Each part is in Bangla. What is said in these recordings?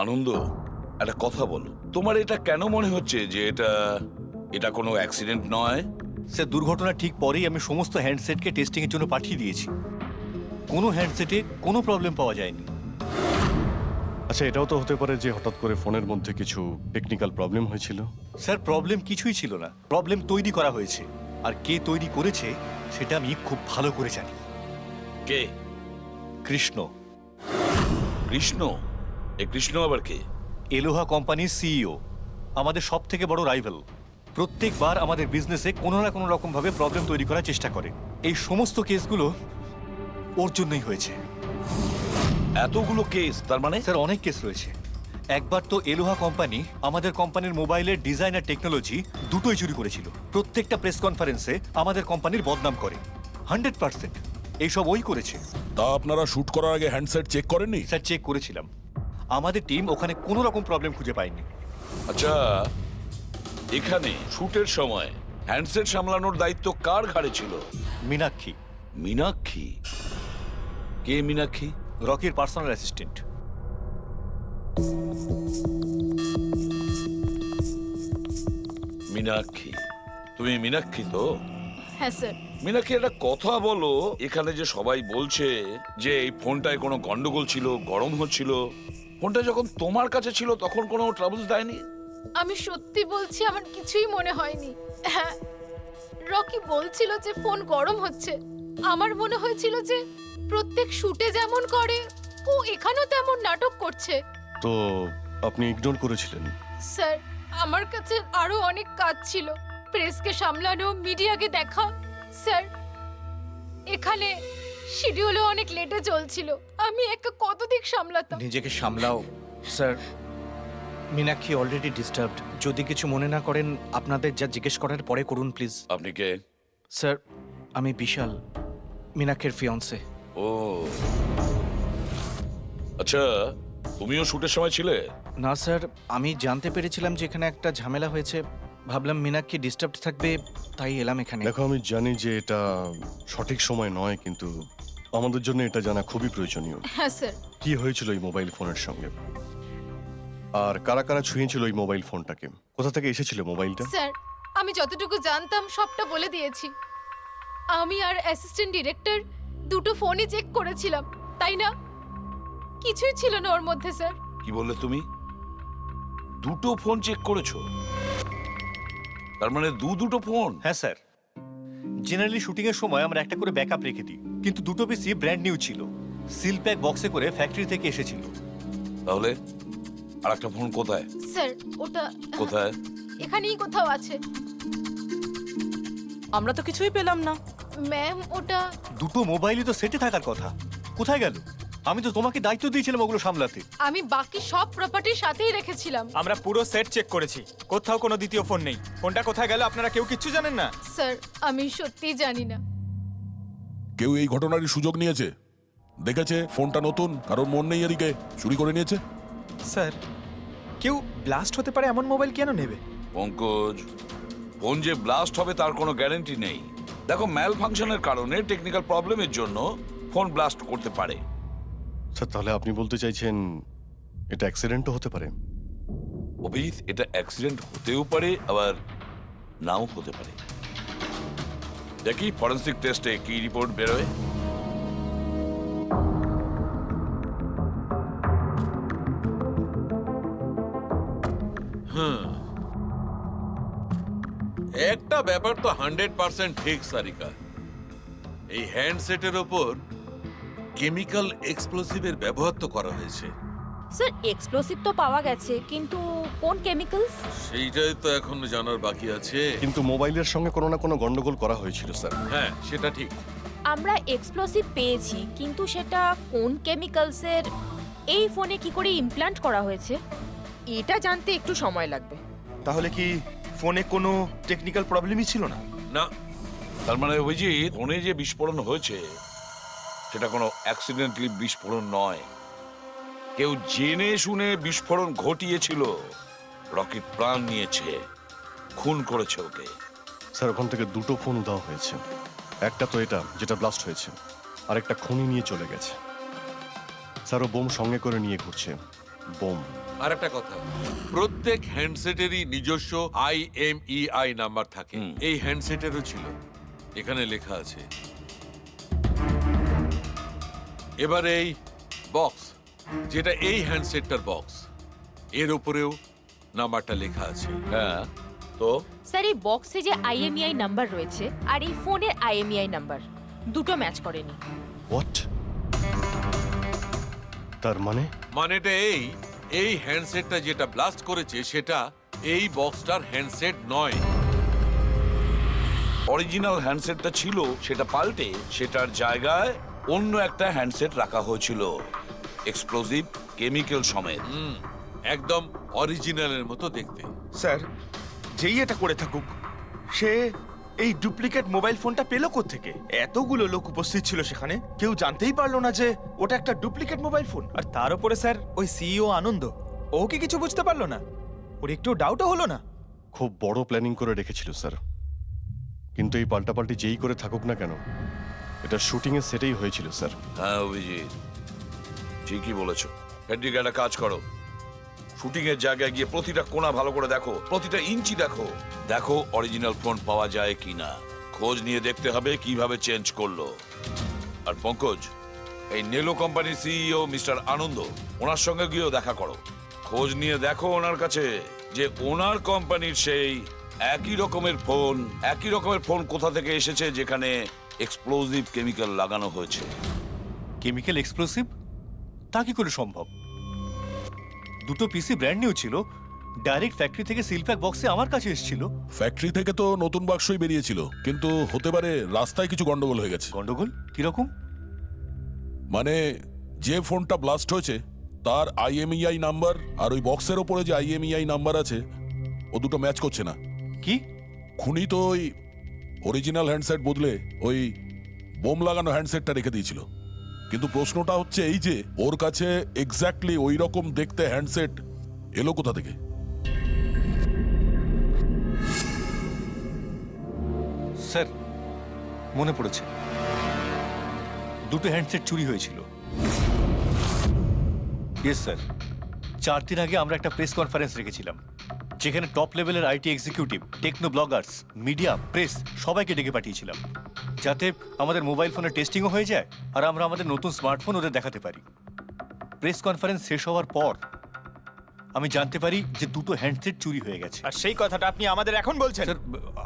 আনন্দ, একটা কথা বলো, তোমার এটা কেন মনে হচ্ছে যে এটা কোনো অ্যাক্সিডেন্ট নয়? স্যার, দুর্ঘটনা ঠিক পরেই আমি সমস্ত হ্যান্ডসেটকে টেস্টিংয়ের জন্য পাঠিয়ে দিয়েছি। কোনো হ্যান্ডসেটে কোনো প্রবলেম পাওয়া যায়নি। আচ্ছা, এটাও তো হতে পারে যে হঠাৎ করে ফোনের মধ্যে কিছু টেকনিক্যাল প্রবলেম হয়েছিল। স্যার, প্রবলেম কিছুই ছিল না, প্রবলেম তৈরি করা হয়েছে। আর কে তৈরি করেছে সেটা আমি খুব ভালো করে জানি। কে? কৃষ্ণ। কৃষ্ণ? এ কৃষ্ণ আবার কে? এলোহা কোম্পানির সিইও, আমাদের সব থেকে বড় রাইভাল। প্রত্যেকবার আমাদের বিজনেসে কোনো না কোনো রকম ভাবে প্রবলেম তৈরি করার চেষ্টা করে। এই সমস্ত কেসগুলো ওর জন্যই হয়েছে। এতগুলো কেস? তার মানে স্যার, অনেক কেস রয়েছে। একবার তো এলোহা কোম্পানি আমাদের কোম্পানির মোবাইলের ডিজাইন আর টেকনোলজি দুটোই চুরি করেছিল। প্রত্যেকটা প্রেস কনফারেন্সে আমাদের কোম্পানির বদনাম করে। 100% এইসব ওই করেছে। তা আপনারা শুট করার আগে হ্যান্ডসেট চেক করেননি? স্যার, চেক করেছিলাম। আমাদের টিম ওখানে কোনো রকম প্রবলেম খুঁজে পায়নি। আচ্ছা, এখানে শুটের সময় হ্যান্ডসেট সামলানোর দায়িত্ব কার ঘাড়ে ছিল? মীনাক্ষী। মীনাক্ষী? কে মীনাক্ষী? রকির পার্সোনাল অ্যাসিস্ট্যান্ট। মীনাক্ষী? তুমি মীনাক্ষী তো? হ্যাঁ স্যার। মীনাক্ষী, একটা কথা বলো, এখানে যে সবাই বলছে যে এই ফোনটায় কোনো গন্ডগোল ছিল, গরম হচ্ছিল, ফোনটা যখন তোমার কাছে ছিল তখন কোনো ট্রাবলস দেয়নি? আমি সত্যি বলছি, আমার কিছুই মনে হয়নি। হ্যাঁ, রকি বলছিল যে ফোন গরম হচ্ছে। আমার মনে হয়েছিল যে প্রত্যেক শুটে যেমন করে ও এখানেও তেমন নাটক করছে। তো আপনি ইগনোর করেছিলেন? স্যার, আমার কাছে আরো অনেক কাজ ছিল। প্রেসকে সামলানো, মিডিয়াকে দেখা। স্যার, এখানে শিডিউলও অনেক লেটে চলছিল। আমি একা কত দিক সামলাতাম। নিজেকে সামলাও স্যার। Meenakshi already disturbed. যদি কিছু মনে না করেন, আপনাদের যা জিজ্ঞেস করার পরে করুন প্লিজ। আপনি কে? স্যার, আমি বিশাল, মীনাক্ষীর ফিয়ন্সে। ও আচ্ছা, তুমিও শুটের সময় ছিলে? না স্যার, আমি জানতে পেরেছিলাম যে এখানে একটা ঝামেলা হয়েছে। ভাবলাম মীনাক্ষী ডিস্টার্বড থাকবে, তাই এলাম এখানে। দেখো, আমি জানি যে এটা সঠিক সময় নয়, কিন্তু আমাদের জন্য এটা জানা খুবই প্রয়োজনীয়। হ্যাঁ স্যার। কি হয়েছিল এই মোবাইল ফোনের সঙ্গে, আর কারা কারা ছুঁয়েছিল এই মোবাইল ফোনটাকে, কোথা থেকে এসেছিল মোবাইলটা? স্যার, আমি যতটুকু জানতাম সবটা বলে দিয়েছি। আমি আর অ্যাসিস্ট্যান্ট ডিরেক্টর দুটো ফোনই চেক করেছিলাম, তাই না? কিছুই ছিল না ওর মধ্যে স্যার। কি বললে তুমি? দুটো ফোন চেক করেছো? তার মানে দুটো ফোন? হ্যাঁ স্যার, জেনারেলি শুটিং এর সময় আমরা একটা করে ব্যাকআপ রেখে দিই, কিন্তু দুটো পিসই ব্র্যান্ড নিউ ছিল। সিল প্যাক বক্সে করে ফ্যাক্টরি থেকে এসেছিল। তাহলে আর একটা ফোন কোথায়? স্যার, ওটা কোথায়? এখানেই কোথাও আছে। আমরা তো কিছুই পেলাম না। ম্যাম, ওটা দুটো মোবাইলই তো সেটে থাকার কথা, কোথায় গেল? আমি তো তোমাকে দায়িত্ব দিয়েছিলাম ওগুলো সামলাতে। আমি বাকি সব প্রপার্টির সাথেই রেখেছিলাম। আমরা পুরো সেট চেক করেছি, কোথাও কোনো দ্বিতীয় ফোন নেই। ফোনটা কোথায় গেল আপনারা কেউ কিচ্ছু জানেন না? স্যার, আমি সত্যিই জানি না। কেউ এই ঘটনারই সুযোগ নিয়েছে? দেখেছে ফোনটা নতুন, কারোর মন নেই এদিকে, চুরি করে নিয়েছে? স্যার, কেউ ব্লাস্ট হতে পারে এমন মোবাইল কেন নেবে? পঙ্কজ, ফোন যে ব্লাস্ট হবে তার কোনো গ্যারান্টি নেই। দেখো, ম্যাল ফাংশনের কারণে, টেকনিক্যাল প্রবলেমের জন্য ফোন ব্লাস্ট করতে পারে। স্যার, তাহলে আপনি বলতে চাইছেন এটা অ্যাক্সিডেন্টও হতে পারে? অভিজিৎ, এটা অ্যাক্সিডেন্ট হতেও পারে, আবার নাও হতে পারে। দেখি ফরেন্সিক টেস্টে কি রিপোর্ট বেরোয়। একটা ব্যাপার তো 100% ঠিক সারিকা, এই হ্যান্ডসেটের ওপর কেমিক্যাল এক্সপ্লোসিভের ব্যবহার তো করা হয়েছে। স্যার, এক্সপ্লোসিভ তো পাওয়া গেছে, কিন্তু কোন কেমিক্যালস? সেইটাই তো এখন জানার বাকি আছে। কিন্তু মোবাইলের সঙ্গে কোনো না কোনো গন্ডগোল করা হয়েছিল স্যার। হ্যাঁ, সেটা ঠিক। আমরা এক্সপ্লোসিভ পেয়েছি, কিন্তু সেটা কোন কেমিক্যালসের, এই ফোনে কি করে ইমপ্ল্যান্ট করা হয়েছে, এটা জানতে একটু সময় লাগবে। তাহলে কি ফোনে কোনো টেকনিক্যাল প্রবলেমই ছিল না? না, তার মানে অভিজিৎ, ফোনে যে বিস্ফোরণ হয়েছে সেটা কোনো অ্যাক্সিডেন্টালি বিস্ফোরণ নয়। কেউ জেনে শুনে বিস্ফোরণ ঘটিয়েছিল। রকির প্রাণ নিয়েছে, খুন করেছে ওকে। স্যার, ওখান থেকে দুটো ফোন উধাও হয়েছে। একটা তো এটা যেটা ব্লাস্ট হয়েছে, আর একটা খুনি নিয়ে চলে গেছে। স্যার, ও বোম সঙ্গে করে নিয়ে ঘুরছে। বোম। আর একটা কথা, প্রত্যেক হ্যান্ডসেটেরই নিজস্ব IMEI নাম্বার থাকে। এই হ্যান্ডসেটেরও ছিল, এখানে লেখা আছে। এবার এই বক্স, যেটা এই হ্যান্ডসেটটার বক্স, এর উপরেও নাম্বারটা লেখা আছে। হ্যাঁ, তো স্যার এই বক্সে যে IMEI নাম্বার রয়েছে আর এই ফোনের IMEI নাম্বার দুটো ম্যাচ করেনি। হোয়াট? তার মানে মানেটা এই হ্যান্ডসেটটা যেটা ব্লাস্ট করেছে সেটা এই বক্সটার হ্যান্ডসেট নয়। অরিজিনাল হ্যান্ডসেটটা ছিল, সেটা পাল্টে সেটার জায়গায় অন্য একটা হ্যান্ডসেট রাখা হয়েছিল, এক্সপ্লোসিভ কেমিক্যাল সমেত। একদম অরিজিনালের মতো দেখতে। স্যার, যেই এটা করে থাকুক, সে এই ডুপ্লিকেট মোবাইল ফোনটা পেলো কোত্থেকে? এতগুলো লোক উপস্থিত ছিল সেখানে, কেউ জানতেই পারলো না যে ওটা একটা ডুপ্লিকেট মোবাইল ফোন। আর তার উপরে স্যার ওই সিইও আনন্দ, ও কি কিছু বুঝতে পারলো না? ওর একটু ডাউটও হলো না? খুব বড় প্ল্যানিং করে রেখেছিল স্যার, কিন্তু এই পাল্টাপাল্টি যেই করে থাকুক না কেন, এটা শুটিং এর সেটেই হয়েছিল স্যার। হ্যাঁ অভিজিৎ, ঠিকই বলেছো। ফেডরিক, একটা কাজ করো, শুটিং এর জায়গায় গিয়ে প্রতিটা কোণা ভালো করে দেখো, প্রতিটা ইঞ্চি দেখো, দেখো অরিজিনাল ফোন পাওয়া যায় কিনা। খোঁজ নিয়ে দেখতে হবে কিভাবে চেঞ্জ করলো। আর পঙ্কজ, এই নেলো কোম্পানির সিইও মিস্টার আনন্দ, ওনার সঙ্গে গিয়েও দেখা করো। খোঁজ নিয়ে দেখো ওনার কাছে যে ওনার কোম্পানির সেই একই রকমের ফোন কোথা থেকে এসেছে যেখানে এক্সপ্লোসিভ কেমিক্যাল লাগানো হয়েছে। Chemical explosive? তা কি করে সম্ভব? দুটো পিসি ব্র্যান্ড নিউ ছিল, ডাইরেক্ট ফ্যাক্টরি থেকে সিলপ্যাক বক্সে আমার কাছে এসেছিল। ফ্যাক্টরি থেকে তো নতুন বাক্সই বেরিয়েছিল, কিন্তু হতে পারে রাস্তায় কিছু গন্ডগোল হয়ে গেছে। গন্ডগোল কিরকম? মানে যে ফোনটা ব্লাস্ট হয়েছে তার IMEI নাম্বার আর ওই বক্সের ওপরে যে IMEI নাম্বার আছে ও দুটো ম্যাচ করছে না। কি? খুনি তো ওই অরিজিনাল হ্যান্ডসেট বদলে ওই বোম লাগানো হ্যান্ডসেটটা রেখে দিয়েছিল। কিন্তু প্রশ্নটা হচ্ছে এই যে ওর কাছে এক্স্যাক্টলি ওই রকম দেখতে হ্যান্ডসেট এলো কোথা থেকে? স্যার, মনে পড়েছে, দুটো হ্যান্ডসেট চুরি হয়েছিল। ইয়েস স্যার, 4 দিন আগে আমরা একটা প্রেস কনফারেন্স রেখেছিলাম, যেখানে টপ লেভেলের IT executive, techno bloggers, media, press সবাইকে ডেকে পাঠিয়েছিলাম, যাতে আমাদের মোবাইল ফোনের টেস্টিংও হয়ে যায় আর আমরা আমাদের নতুন স্মার্টফোন ওদের দেখাতে পারি। প্রেস কনফারেন্স শেষ হওয়ার পর আমি জানতে পারি যে দুটো হ্যান্ডসেট চুরি হয়ে গেছে। আর সেই কথাটা আপনি আমাদের এখন বলছেন? স্যার,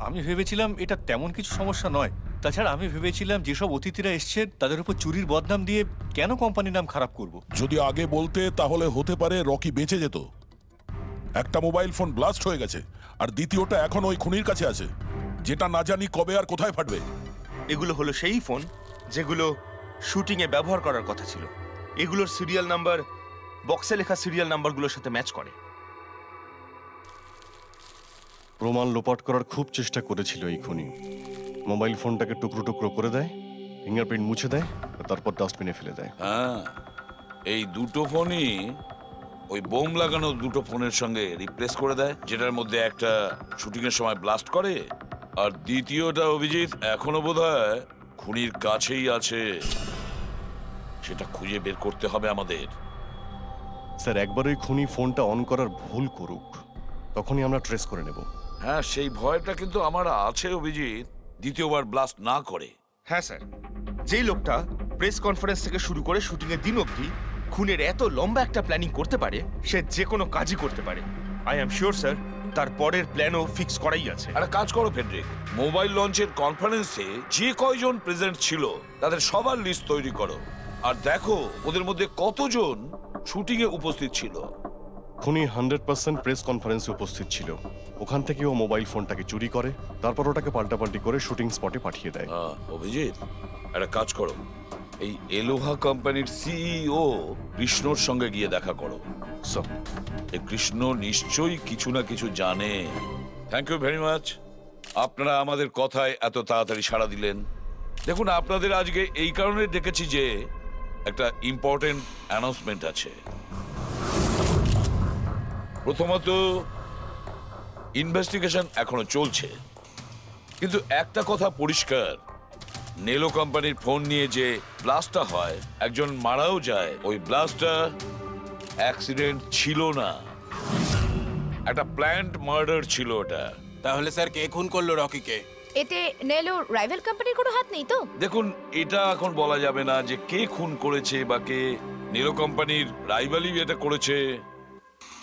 আমি ভেবেছিলাম এটা তেমন কিছু সমস্যা নয়। তাছাড়া আমি ভেবেছিলাম যেসব অতিথিরা এসছে তাদের উপর চুরির বদনাম দিয়ে কেন কোম্পানির নাম খারাপ করব। যদি আগে বলতে তাহলে হতে পারে রকি বেঁচে যেত। একটা মোবাইল ফোন ব্লাস্ট হয়ে গেছে আর দ্বিতীয়টা এখন ওই খুনির কাছে আছে, যেটা না জানি কবে আর কোথায় ফাটবে। এগুলো হলো সেই ফোন যেগুলো শুটিং এ ব্যবহার করার কথা ছিল। এগুলোর সিরিয়াল নাম্বার বক্সে লেখা সিরিয়াল নাম্বারগুলোর সাথে ম্যাচ করে। প্রমাণ লোপাট করার খুব চেষ্টা করেছিল এই খুনি। মোবাইল ফোনটাকে টুকরো টুকরো করে দেয়, ফিঙ্গারপ্রিন্ট মুছে দেয়, আর তারপর ডাস্টবিনে ফেলে দেয়। হ্যাঁ, এই দুটো ফোনই ওই বোম লাগানো দুটো ফোনের সঙ্গে রিপ্লেস করে দেয়, যেটার মধ্যে একটা শুটিং এর সময় ব্লাস্ট করে আর দ্বিতীয়টা অভিজিৎ এখনো বোধহয় খুনির কাছেই আছে। সেটা খুঁজে বের করতে হবে আমাদের। স্যার, একবার ওই খুনি ফোনটা অন করার ভুল করুক, তখনই আমরা ট্রেস করে নেব। হ্যাঁ, সেই ভয়টা কিন্তু আমার আছে অভিজিৎ, দ্বিতীয়বার ব্লাস্ট না করে। হ্যাঁ স্যার, যেই লোকটা প্রেস কনফারেন্স থেকে শুরু করে শুটিং এর দিন অবধি খুনের এত লম্বা একটা প্ল্যানিং করতে পারে, সে যে কোনো কাজই করতে পারে। আই অ্যাম শিওর স্যার, তার পরের প্ল্যানও ফিক্স করাই আছে। একটা কাজ করো ফেডরিক, মোবাইল লঞ্চের কনফারেন্সে যে কয়জন প্রেজেন্ট ছিল তাদের সবার লিস্ট তৈরি করো আর দেখো ওদের মধ্যে কতজন শুটিং এ উপস্থিত ছিল। খুনি 100% প্রেস কনফারেন্সে উপস্থিত ছিল। ওখান থেকে ও মোবাইল ফোনটাকে চুরি করে, তারপর ওটাকে পাল্টাপাল্টি করে শুটিং স্পটে পাঠিয়ে দেয়। অভিজিৎ, একটা কাজ করো, এই এলোহা কোম্পানির সিইও কৃষ্ণর সঙ্গে গিয়ে দেখা করো। স্যার, এই কৃষ্ণ নিশ্চয়ই কিছু না কিছু জানে। থ্যাংক ইউ ভেরি মাচ, আপনারা আমাদের কথায় এত তাড়াতাড়ি সাড়া দিলেন। দেখুন, আপনাদের আজকে এই কারণে ডেকেছি যে একটা ইম্পর্টেন্ট অ্যানাউন্সমেন্ট আছে। প্রথমত, ইনভেস্টিগেশন এখনো চলছে, কিন্তু একটা কথা পরিষ্কার, নেলো কোম্পানির ফোন নিয়ে যে ব্লাস্টটা হয়, একজন মারাও যায়। ওই ব্লাস্টটা অ্যাক্সিডেন্ট ছিল না, একটা প্ল্যান্ড মার্ডার ছিল ওটা। তাহলে স্যার কে খুন করলো রকিকে? এতে নেলো রাইভাল কোম্পানির কোনো হাত নেই তো? দেখুন, এটা এখন বলা যাবে না যে কে খুন করেছে বা কে নিলো কোম্পানির রাইভালি এটা করেছে,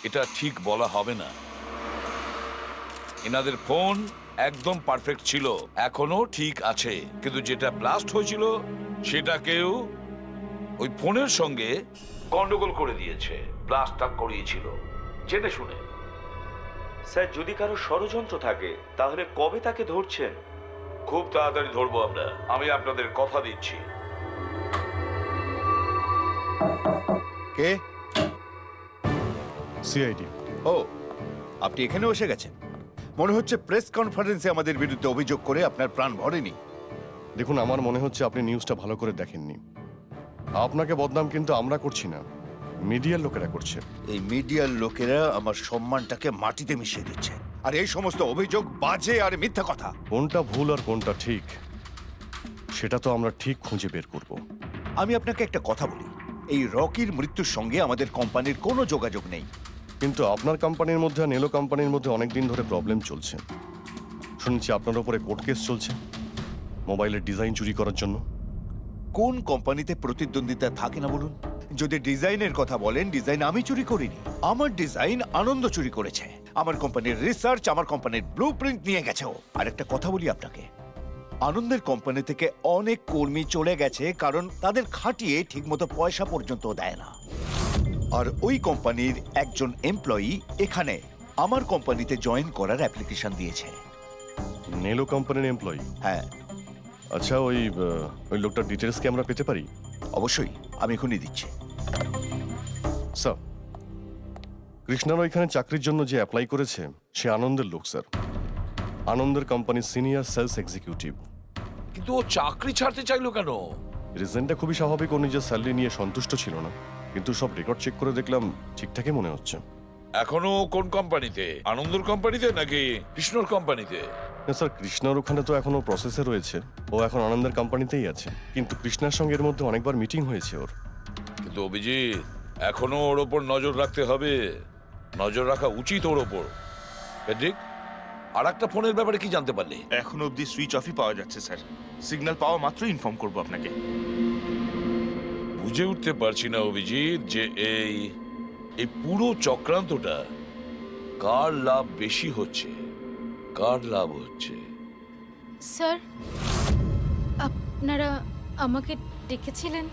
এটা ঠিক বলা হবে না। এনাদের ফোন একদম পারফেক্ট ছিল, এখনো ঠিক আছে, কিন্তু যেটা ব্লাস্ট হয়েছিল সেটা কেউ ওই ফোনের সঙ্গে গন্ডগোল করে দিয়েছে, ব্লাস্টটা করিয়েছিল জেনে শুনে। স্যার, যদি কারো ষড়যন্ত্র থাকে তাহলে কবে তাকে ধরছেন? খুব তাড়াতাড়ি ধরবো আমরা, আমি আপনাদের কথা দিচ্ছি। কে? সিআইডি। ও, আপনি এখানে এসে গেছেন। মনে হচ্ছে প্রেস কনফারেন্সে আমাদের বিরুদ্ধে অভিযোগ করে আপনার প্রাণ ভরেনি। দেখুন, আমার মনে হচ্ছে আপনি নিউজটা ভালো করে দেখেননি। আপনাকে বদনাম কিন্তু আমরা করছি না, মিডিয়ার লোকেরা করছে। এই মিডিয়ার লোকেরা আমার সম্মানটাকে মাটিতে মিশিয়ে দিচ্ছে, আর এই সমস্ত অভিযোগ বাজে আর মিথ্যা কথা। কোনটা ভুল আর কোনটা ঠিক সেটা তো আমরা ঠিক খুঁজে বের করব। আমি আপনাকে একটা কথা বলি, এই রকির মৃত্যুর সঙ্গে আমাদের কোম্পানির কোনো যোগাযোগ নেই। কিন্তু আপনার কোম্পানির মধ্যে আর নেলো কোম্পানির মধ্যে অনেক দিন ধরে প্রবলেম চলছে। শুনছি আপনার উপরে কোর্ট কেস চলছে মোবাইলের ডিজাইন চুরি করার জন্য। কোন কোম্পানিতে প্রতিদ্বন্দ্বিতা থাকে না বলুন? যদি ডিজাইনের কথা বলেন, ডিজাইন আমি চুরি করিনি, আমার ডিজাইন আনন্দ চুরি করেছে। আমার কোম্পানির রিসার্চ, আমার কোম্পানির ব্লুপ্রিন্ট নিয়ে গেছে ও। আর একটা কথা বলি আপনাকে, আনন্দের কোম্পানি থেকে অনেক কর্মী চলে গেছে কারণ তাদের খাটিয়ে ঠিকমতো পয়সা পর্যন্ত দেয় না। আর ওই কোম্পানির একজন এমপ্লয়ি এখানে আমার কোম্পানিতে জয়েন করার অ্যাপ্লিকেশন দিয়েছে। নেলো কোম্পানির এমপ্লয়ি? হ্যাঁ। আচ্ছা, ওই লোকটার ডিটেলস কি আমরা পেতে পারি? অবশ্যই, আমি এখনই দিচ্ছি। স্যার, কৃষ্ণার ওইখানে চাকরির জন্য যে অ্যাপ্লাই করেছে সে আনন্দের লোক স্যার, আনন্দের কোম্পানির সিনিয়র সেলস এক্সিকিউটিভ। কিন্তু ও চাকরি ছাড়তে চাইলো কেন? রিজনটা খুবই স্বাভাবিক, ও নিজের স্যালারি নিয়ে সন্তুষ্ট ছিল না, কিন্তু সব রেকর্ড চেক করে দেখলাম ঠিকঠাকই মনে হচ্ছে। এখনো কোন কোম্পানিতে? আনন্দর কোম্পানিতে নাকি কৃষ্ণর কোম্পানিতে? না স্যার, কৃষ্ণার ওখানে তো এখনো প্রসেসে রয়েছে, ও এখন আনন্দের কোম্পানিতেই আছে, কিন্তু কৃষ্ণার সঙ্গে এর মধ্যে অনেকবার মিটিং হয়েছে ওর। কিন্তু অভিজিৎ, এখনো ওর ওপর নজর রাখতে হবে, নজর রাখা উচিত ওর ওপর। পেড্রিক, আর একটা ফোনের ব্যাপারে কি জানতে পারলি? এখন অবধি সুইচ অফই পাওয়া যাচ্ছে স্যার। সিগন্যাল পাওয়া মাত্রই ইনফর্ম করবো আপনাকে। বুঝে উঠতে পারছি না অভিজিৎ যে এই পুরো চক্রান্তটা কার লাভ বেশি হচ্ছে, কার লাভ হচ্ছে। স্যার, আপনারা আমাকে ডেকেছিলেন?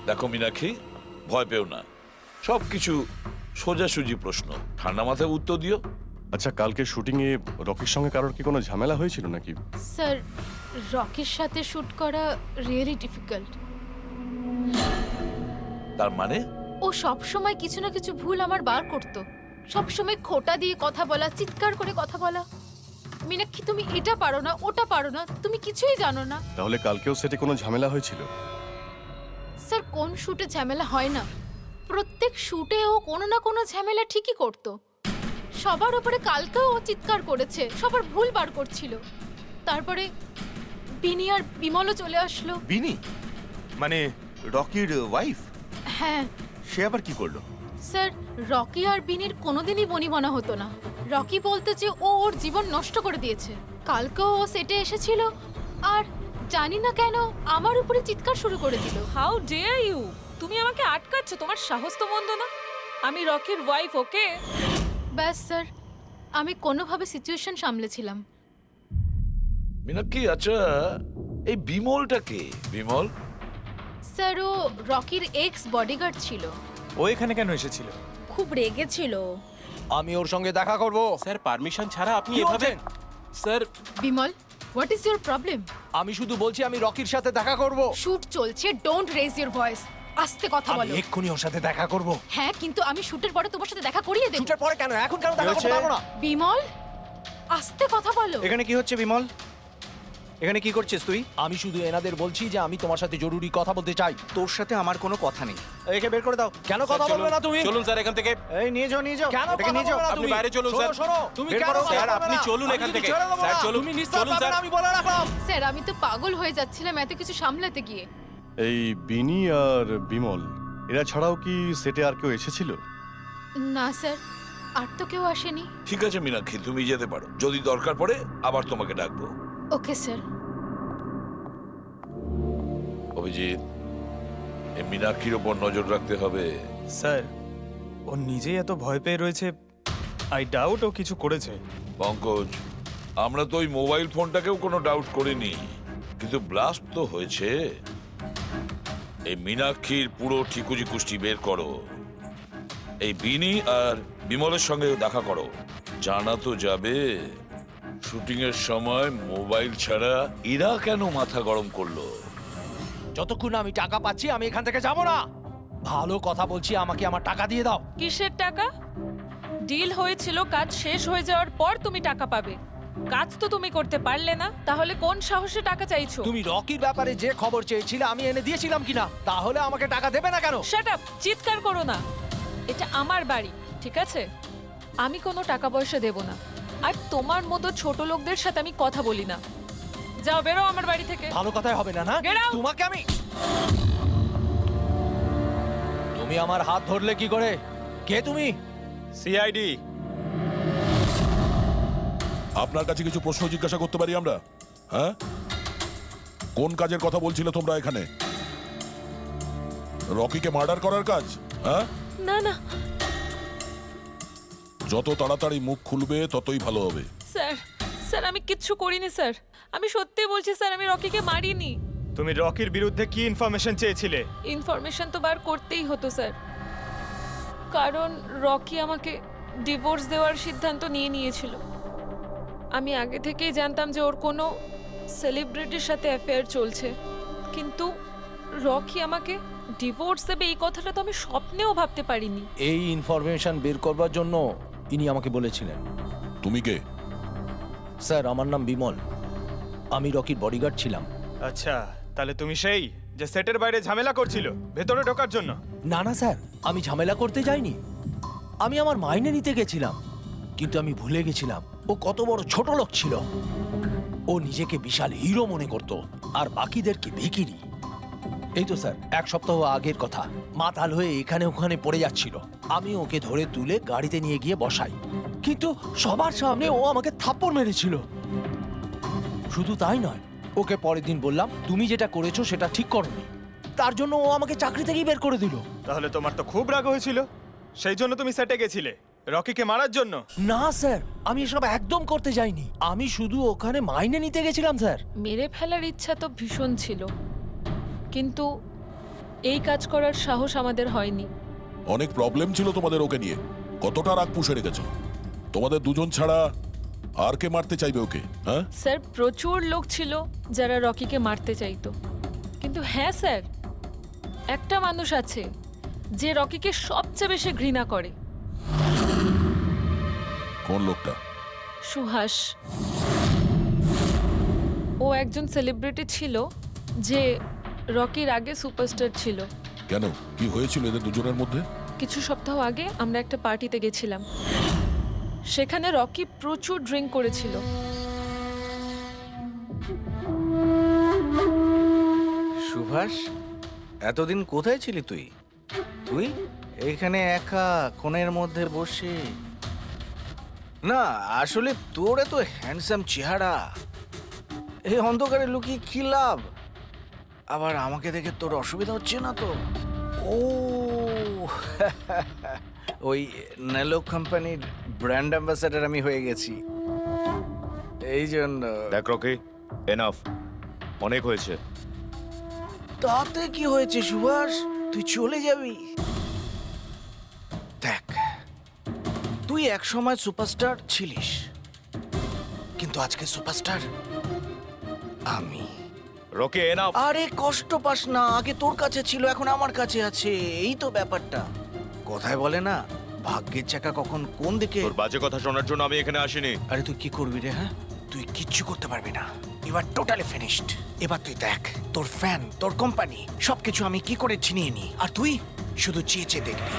দেখো মীনাক্ষী, ভয় পেও না, সবকিছু সোজাসুজি প্রশ্ন, ঠান্ডা মাথায় উত্তর দিও। আচ্ছা, কালকে শুটিংয়ে রকির সঙ্গে কারোর কি কোনো ঝামেলা হয়েছিল নাকি? স্যার, রকির সাথে শুট করা রিয়েলি ডিফিকাল্ট। তার মানে? ও সব সময় কিছু না কিছু ভুল আমার বার করতো, সব সময় খোঁটা দিয়ে কথা বলা, চিৎকার করে কথা বলা। মীনাক্ষী, তুমি এটা পারো না, ওটা পারো না, তুমি কিছুই জানো না। তাহলে কালকেও সেটে কোনো ঝামেলা হয়েছিল? স্যার, কোন শুটে ঝামেলা হয় না? প্রত্যেক শুটে ও কোনো না কোনো ঝামেলা ঠিকই করতো। সবার উপরে কালকেও ও চিৎকার করেছে, সবার ভুল বার করছিল। তারপরে বিনি আর বিমলও চলে আসলো। বিনি মানে রকির ওয়াইফ? হ্যাঁ। সে আবার কি করলো? স্যার, রকি আর বিনির কোনোদিনই বনিবনা হতো না। রকি বলতো যে ও ওর জীবন নষ্ট করে দিয়েছে। কালকেও ও সেটে এসেছিল আর জানি না কেন আমার উপরে চিৎকার শুরু করে দিল। How dare you! তুমি আমাকে আটকাচ্ছ? তোমার সাহস তো মন্দ না। আমি রকির ওয়াইফ, ওকে? ব্যাস স্যার, আমি কোনোভাবে সিচুয়েশন সামলেছিলাম। মীনাক্ষী, আচ্ছা এই বিমলটা কে? বিমল? স্যার, ও রকির এক্স বডিগার্ড ছিল। ও এখানে কেন এসেছিল? খুব রেগেছিল। আমি ওর সঙ্গে দেখা করব। স্যার, পারমিশন ছাড়া আপনি কি এভাবে? বলছেন? Sir, Bimal, what is your problem? আমি শুধু বলছি আমি রকির সাথে দেখা করব। শুট চলছে, ডোন্ট রেজ ইওর ভয়েস। আস্তে কথা আমি বলো। এক্ষুনি ওর সাথে দেখা করব। হ্যাঁ, কিন্তু আমি শুটের পরে তোমার সাথে দেখা করিয়ে দেব। শুটের পরে কেন? এখন কেন দেখা করতে পারবো না? বিমল, আস্তে কথা বলো। এখানে কি হচ্ছে বিমল? এখানে কি করছিস তুই? আমি শুধু এনাদের বলছি যে আমি তোমার সাথে জরুরি কথা বলতে চাই। তোর সাথে আমার কোনো কথা নেই। একে বের করে দাও। কেন কথা বলবে না তুমি? চলুন স্যার এখান থেকে। এই নিয়ে যাও, নিয়ে যাও। কেন এটাকে নিয়ে যাও। আপনি বাইরে চলুন স্যার। তুমি কেন স্যার, আপনি চলুন এখান থেকে। স্যার, চলুন। তুমি নিশ্চয়ই পাবেন, আমি বলে রাখলাম। স্যার, আমি তো পাগল হয়ে যাচ্ছিলাম এত কিছু সামলাতে গিয়ে। এই বিনি আর বিমল এরা ছাড়াও কি সেটে আর কেউ এসেছিল? না স্যার, আর তো কেউ আসেনি। ঠিক আছে মীনাক্ষী, তুমি যেতে পারো। যদি দরকার পড়ে আবার তোমাকে ডাকবো। Okay sir. অভিজিৎ, এই মীনাক্ষীর ওপর নজর রাখতে হবে। স্যার ও নিজেই এত ভয় পেয়ে রয়েছে, আই ডাউট ও কিছু করেছে। পঙ্কজ, আমরা তো ওই মোবাইল ফোনটাকেও কোনো ডাউট করিনি, কিন্তু ব্লাস্ট তো হয়েছে। এই মীনাক্ষীর পুরো ঠিকুজি কুষ্টি বের করো। এই বিনি আর বিমলের সঙ্গে দেখা করো। জানা তো যাবে শুটিং এর সময় মোবাইল ছাড়া এরা কেন মাথা গরম করলো। যতক্ষণ আমি টাকা পাচ্ছি আমি এখান থেকে যাব না। ভালো কথা বলছি, আমাকে আমার টাকা দিয়ে দাও। কিসের টাকা? ডিল হয়েছিল, কাজ শেষ হয়ে যাওয়ার পর তুমি টাকা পাবে। কাজ তো তুমি করতে পারলে না, তাহলে কোন সাহসে টাকা চাইছো? তুমি রকির ব্যাপারে যে খবর চেয়েছিলে আমি এনে দিয়েছিলাম কিনা? তাহলে আমাকে টাকা দেবে না কেন? শাট আপ, চিৎকার করো না। এটা আমার বাড়ি, ঠিক আছে? আমি কোনো টাকা পয়সা দেব না, আর তোমার মতো ছোট লোকদের সাথে আমি কথা বলি না। যাও, বেরো আমার বাড়ি থেকে। ভালো কথাই হবে না, না? Get out! তোমাকে আমি তুমি আমার হাত ধরলে কি করে? কে তুমি? সিআইডি। আপনার কাছে কিছু প্রশ্ন জিজ্ঞাসা করতে পারি আমরা? হ্যাঁ, কোন কাজের কথা বলছিলে তোমরা এখানে? রকিকে মার্ডার করার কাজ? হ্যাঁ, না না যত তাড়াতাড়ি মুখ খুলবে ততই ভালো হবে। স্যার, স্যার আমি কিচ্ছু করিনি স্যার। আমি সত্যি বলছি স্যার, আমি রকিকে মারিনি। তুমি রকির বিরুদ্ধে কি ইনফরমেশন চেয়েছিলে? ইনফরমেশন তো বার করতেই হতো স্যার, কারণ রকি আমাকে ডিভোর্স দেওয়ার সিদ্ধান্ত নিয়েছিল। আমি আগে থেকেই জানতাম যে ওর কোনো সেলিব্রিটির সাথে অ্যাফেয়ার চলছে, কিন্তু রকি আমাকে ডিভোর্স দেবে এই কথাটা তো আমি স্বপ্নেও ভাবতে পারিনি। এই ইনফরমেশন বের করবার জন্য ইনি আমাকে বলেছিলেন। তুমি কে? স্যার, আমার নাম বিমল, আমি রকির বডিগার্ড ছিলাম। আচ্ছা, তাহলে তুমি সেই যে সেটের বাইরে ঝামেলা করছিল ভেতরে ঢোকার জন্য? না না স্যার, আমি ঝামেলা করতে যাইনি। আমি আমার মাইনে নিতে গেছিলাম, কিন্তু আমি ভুলে গেছিলাম ও কত বড় ছোট লোক ছিল। ও নিজেকে বিশাল হিরো মনে করত আর বাকিদেরকে ভিখিরি। এই তো স্যার 1 সপ্তাহ আগের কথা, মাতাল হয়ে এখানে ওখানে পড়ে যাচ্ছিল। আমি ওকে ধরে তুলে গাড়িতে নিয়ে গিয়ে বসাই, কিন্তু সবার সামনে ও আমাকে থাপ্পড় মেরেছিল। শুধু তাই নয়, ওকে পরের দিন বললাম তুমি যেটা করেছো সেটা ঠিক করোনি, তার জন্য ও আমাকে চাকরি থেকেই বের করে দিল। তাহলে তোমার তো খুব রাগ হয়েছিল, সেই জন্য তুমি সেটে গেছিলে রকিকে মারার জন্য? না স্যার, আমি এসব একদম করতে যাইনি। আমি শুধু ওখানে মাইনে নিতে গেছিলাম স্যার। মেরে ফেলার ইচ্ছা তো ভীষণ ছিল, কিন্তু এই কাজ করার সাহস আমাদের হয়নি। অনেক প্রবলেম ছিল তোমাদের ওকে নিয়ে। কতটা রাগ পুষে রেখেছো? তোমাদের দুজন ছাড়া আর কে মারতে চাইবে ওকে? হ্যাঁ স্যার, প্রচুর লোক ছিল যারা রকিকে মারতে চাইতো, কিন্তু হ্যাঁ স্যার, একটা মানুষ আছে যে রকিকে সবচেয়ে বেশি ঘৃণা করে। কোন লোকটা? সুহাস। ও একজন সেলিব্রিটি ছিল যে রকির আগে সুপারস্টার ছিল। কেন, কি হয়েছিল এদের দুজনের মধ্যে? কিছু সপ্তাহ আগে আমরা একটা পার্টিতে গেছিলাম, সেখানে রকি প্রচুর ড্রিঙ্ক করেছিল। সুভাষ, এতদিন কোথায় ছিলি তুই? তুই এইখানে একা কোণের মধ্যে বসে? না আসলে তোর এত হ্যান্ডসাম চেহারা, এই অন্ধকারে লুকিয়ে কি লাভ? আবার আমাকে দেখে তোর অসুবিধা হচ্ছে না তো? ও ওই নেলো কোম্পানির ব্র্যান্ড অ্যাম্বাসাডার আমি হয়ে গেছি, এই জন্য। দেখ রকি, এনাফ, অনেক হয়েছে। তাতে কি হয়েছে সুভাষ, তুই চলে যাবি? দেখ, তুই একসময় সুপারস্টার ছিলিস, কিন্তু আজকে সুপারস্টার আমি। Rocky, enough. আরে কষ্ট পাস না, আগে তোর কাছে ছিল এখন আমার কাছে আছে, এই তো ব্যাপারটা। কথায় বলে না, ভাগ্যের চাকা কখন কোন দিকে। তোর বাজে কথা শোনার জন্য আমি এখানে আসিনি। আরে তুই কি করবি রে? হ্যাঁ, তুই কিচ্ছু করতে পারবি না। You are totally finished. এবার তুই দেখ, তোর ফ্যান, তোর কোম্পানি সবকিছু আমি কি করে ছিনিয়ে নি, আর তুই শুধু চেয়ে চেয়ে দেখবি।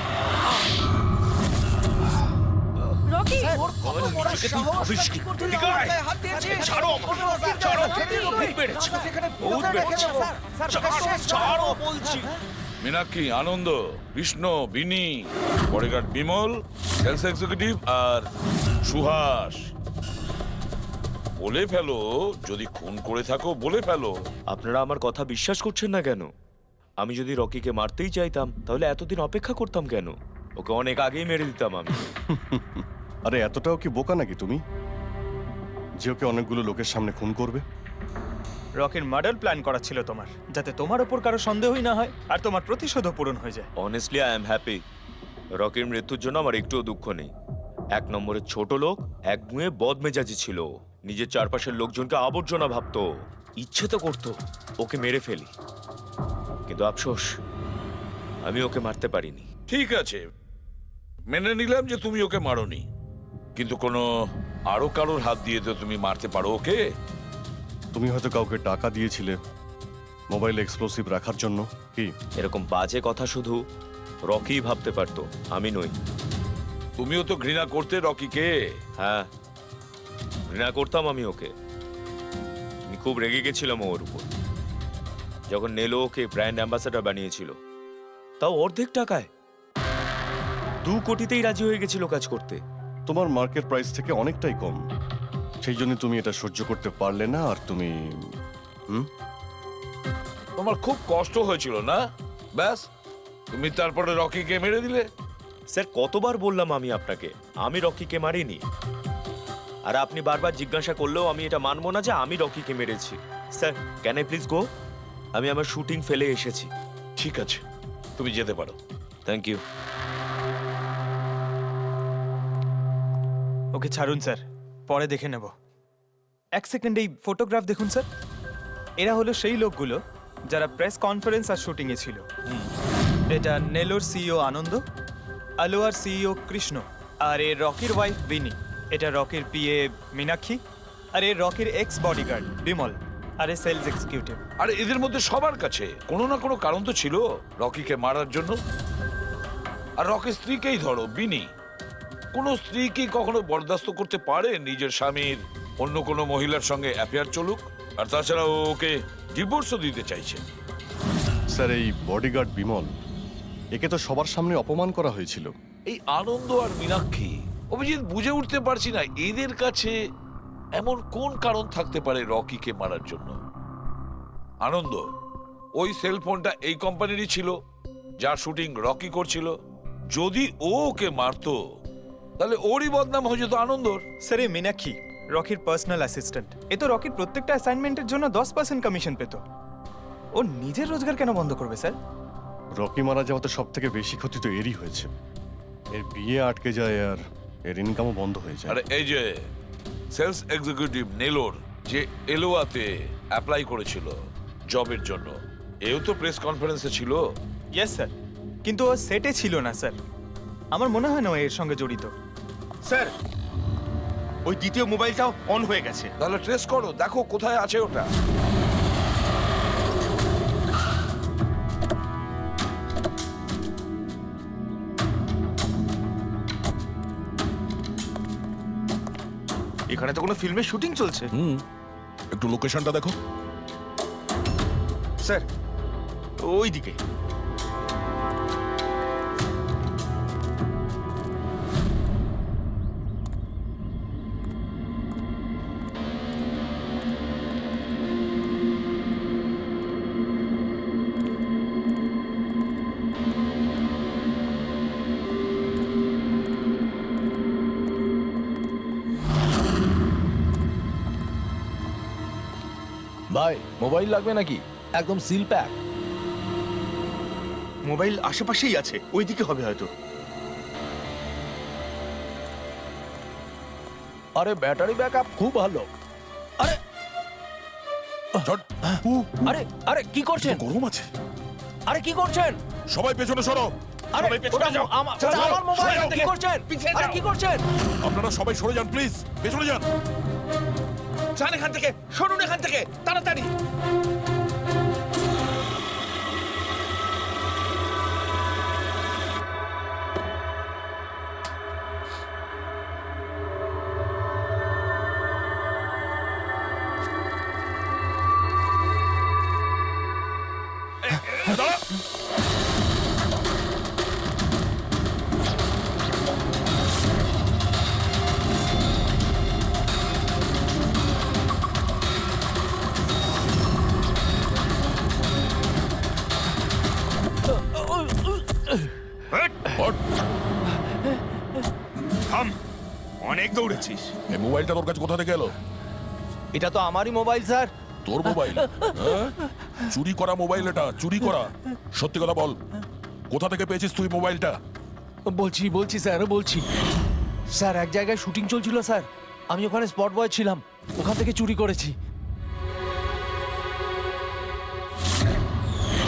রকি, ওর কত বড় সাহস! তুই আমার গায়ে হাত দিয়েছিস! ছাড়ো আমাকে, ছাড়ো। তুই বহুত বেড়েছে, এখানে বহুত বেড়েছে। স্যার, ছাড়ো বলছি। মীনাক্ষী, আনন্দ, কৃষ্ণ, বিনি, বডিগার্ড বিমল, সেলস এক্সিকিউটিভ আর সুহাস। বলে ফেলো, যদি খুন করে থাকো বলে ফেলো। আপনারা আমার কথা বিশ্বাস করছেন না কেন? আমি যদি রকিকে মারতেই চাইতাম তাহলে এতদিন অপেক্ষা করতাম কেন? ওকে অনেক আগেই মেরে দিতাম আমি। আরে এতটাও কি বোকা নাকি তুমি যে ওকে অনেকগুলো লোকের সামনে খুন করবে? রকির মার্ডার প্ল্যান করা ছিল তোমার, যাতে তোমার ওপর কারো সন্দেহই না হয় আর তোমার প্রতিশোধও পূরণ হয়ে যায়। Honestly I am happy. রকির মৃত্যুর জন্য আমার একটুও দুঃখ নেই। এক নম্বরের ছোট লোক, এক গুঁয়ে বদমেজাজি ছিল, নিজের চারপাশের লোকজনকে আবর্জনা ভাবতো, ইচ্ছে তো করতো ওকে মেরে ফেলি, কিন্তু আফসোস আমি ওকে মারতে পারিনি। ঠিক আছে, মেনে নিলাম যে তুমি ওকে মারোনি, কিন্তু কোনো আরো কারোর হাত দিয়ে তো তুমি মারতে পারো ওকে। তুমি হয়তো কাউকে টাকা দিয়েছিলে মোবাইলে এক্সপ্লোসিভ রাখার জন্য। কি এরকম বাজে কথা শুধু রকি ভাবতে পারতো, আমি নই। তুমিও তো ঘৃণা করতে রকিকে। হ্যাঁ, ঘৃণা করতাম আমি ওকে। আমি খুব রেগে গেছিলাম ওর উপর যখন নেলো ওকে ব্র্যান্ড অ্যাম্বাসেডর বানিয়েছিল, তাও অর্ধেক টাকায়। 2 কোটিতেই রাজি হয়ে গেছিল কাজ করতে। তোমার মার্কেট প্রাইস থেকে অনেকটাই কম, সেই জন্য তুমি এটা সহ্য করতে পারলে না। আর তুমি তোমার খুব কষ্ট হয়েছিল না? ব্যাস, তুমি তারপরে রকিকে মেরে দিলে। স্যার, কতবার বললাম আমি আপনাকে আমি রকিকে মারিনি, আর আপনি বারবার জিজ্ঞাসা করলেও আমি এটা মানবো না যে আমি রকিকে মেরেছি। Sir, can I please go? আমি আমার শুটিং ফেলে এসেছি। ঠিক আছে, তুমি যেতে পারো। Thank you. ওকে ছাড়ুন স্যার, পরে দেখে নেব। এক সেকেন্ড এই ফটোগ্রাফ দেখুন স্যার। এরা হলো সেই লোকগুলো যারা প্রেস কনফারেন্স আর শুটিংয়ে ছিল। এটা নেলোর সিইও আনন্দ, আলোয়ার সিইও কৃষ্ণ, আর এ রকির ওয়াইফ বিনি। এটা রকির পিএ মীনাক্ষী, আর এ রকির এক্স বডিগার্ড বিমল, আর এ সেলস এক্সিকিউটিভ। আর এদের মধ্যে সবার কাছে কোনো না কোনো কারণ তো ছিল রকিকে মারার জন্য। আর রকির স্ত্রীকেই ধরো, বিনি। কোনো স্ত্রী কি কখনো বরদাস্ত করতে পারে নিজের স্বামীর অন্য কোনো মহিলার সঙ্গে অ্যাফেয়ার চলুক? আর তাছাড়া ও ওকে ডিভোর্সও দিতে চাইছে। স্যার, এই বডিগার্ড বিমল, একে তো সবার সামনে অপমান করা হয়েছিল। এই আনন্দ আর মীনাক্ষী, অভিজিৎ বুঝে উঠতে পারছি না এদের কাছে এমন কোন কারণ থাকতে পারে রকিকে মারার জন্য। আনন্দ, ওই সেলফোনটা এই কোম্পানিরই ছিল যার শুটিং রকি করছিল। যদি ও ওকে মারতো তাহলে ওরই বদনাম হয়ে যেত আনন্দর। স্যার, এই মীনাক্ষী রকির পার্সোনাল অ্যাসিস্ট্যান্ট। এ তো রকির প্রত্যেকটা অ্যাসাইনমেন্টের জন্য 10% কমিশন পেত। ও নিজের রোজগার কেন বন্ধ করবে স্যার? রকি মারা যাওয়াতে সব থেকে বেশি ক্ষতি তো এরই হয়েছে। এর বিয়ে আটকে যায় আর এর ইনকামও বন্ধ হয়ে যায়। আরে এই যে সেলস এক্সিকিউটিভ নেলোর যে এলোয়াতে অ্যাপ্লাই করেছিল জবের জন্য, এও তো প্রেস কনফারেন্সে ছিল। ইয়েস স্যার, কিন্তু ও সেটে ছিল না স্যার। আমার মনে হয় না ও এর সঙ্গে জড়িত। স্যার, ওই দ্বিতীয় মোবাইলটাও অন হয়ে গেছে। তাহলে ট্রেস করো, দেখো কোথায় আছে ওটা। এখানে তো কোনো ফিল্মের শুটিং চলছে। একটু লোকেশনটা দেখো। স্যার, ওই দিকে। ভাই, মোবাইল লাগবে নাকি? একদম সিল প্যাক। মোবাইল আশেপাশেই আছে, ওইদিকে হবে হয়তো। আরে ব্যাটারি ব্যাকআপ খুব ভালো। আরে ঝট। আরে আরে কি করছেন? গরম আছে। আরে কি করছেন? সবাই পেছনে সরো। আরে সবাই পেছনে ওটা যাও। ওটা আমার মোবাইল। সরে যাও। কি করছেন? পিছিয়ে আরে যাও। কি করছেন? আপনারা সবাই সরে যান প্লিজ, পেছনে যান। যান এখান থেকে, সরুন এখান থেকে তাড়াতাড়ি। দাঁড়া। অনেক দৌড়েছিস। এই মোবাইলটা তোর কাছে কোথা থেকে এলো? এটা তো আমারই মোবাইল স্যার। তোর মোবাইল? হ্যাঁ? চুরি করা মোবাইল এটা, চুরি করা। সত্যি কথা বল, কোথা থেকে পেয়েছিস তুই মোবাইলটা? বলছি স্যার, বলছি স্যার, এক জায়গায় শুটিং চলছিল স্যার, আমি ওখানে স্পট বয় ছিলাম, ওখান থেকে চুরি করেছি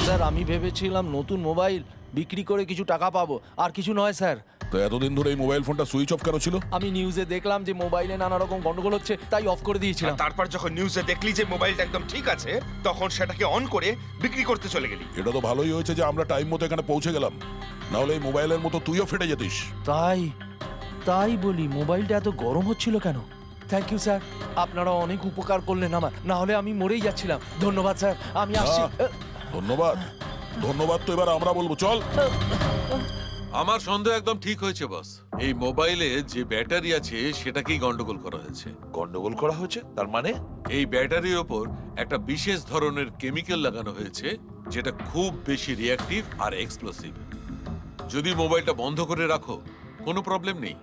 স্যার। আমি ভেবেছিলাম নতুন মোবাইল বিক্রি করে কিছু টাকা পাবো, আর কিছু নয় স্যার। তো এতদিন ধরে এই মোবাইল ফোনটা সুইচ অফ কেন ছিল? আমি নিউজে দেখলাম যে মোবাইলে নানা রকম গন্ডগোল হচ্ছে, তাই অফ করে দিয়েছিলাম। আর তারপর যখন নিউজে দেখলি যে মোবাইলটা একদম ঠিক আছে, তখন সেটাকে অন করে বিক্রি করতে চলে গেলি। এটা তো ভালোই হয়েছে যে আমরা টাইম মতো এখানে পৌঁছে গেলাম, না হলে এই মোবাইলের মতো তুইও ফেটে যেতিস। তাই বলি, মোবাইলটা এত গরম হচ্ছিল কেন? থ্যাংক ইউ স্যার, আপনারা অনেক উপকার করলেন আমার, না হলে আমি মরেই যাচ্ছিলাম। ধন্যবাদ স্যার, আমি আসছি। ধন্যবাদ? ধন্যবাদ তো এবার আমরা বলবো, চল। আমার সন্দেহ একদম ঠিক হয়েছে বস। এই মোবাইলে যে ব্যাটারি আছে সেটাকেই গন্ডগোল করা হয়েছে। গন্ডগোল করা হয়েছে তার মানে? এই ব্যাটারির ওপর একটা বিশেষ ধরনের কেমিক্যাল লাগানো হয়েছে যেটা খুব বেশি রিঅ্যাক্টিভ আর এক্সপ্লোসিভ। যদি মোবাইলটা বন্ধ করে রাখো কোনো প্রবলেম নেই,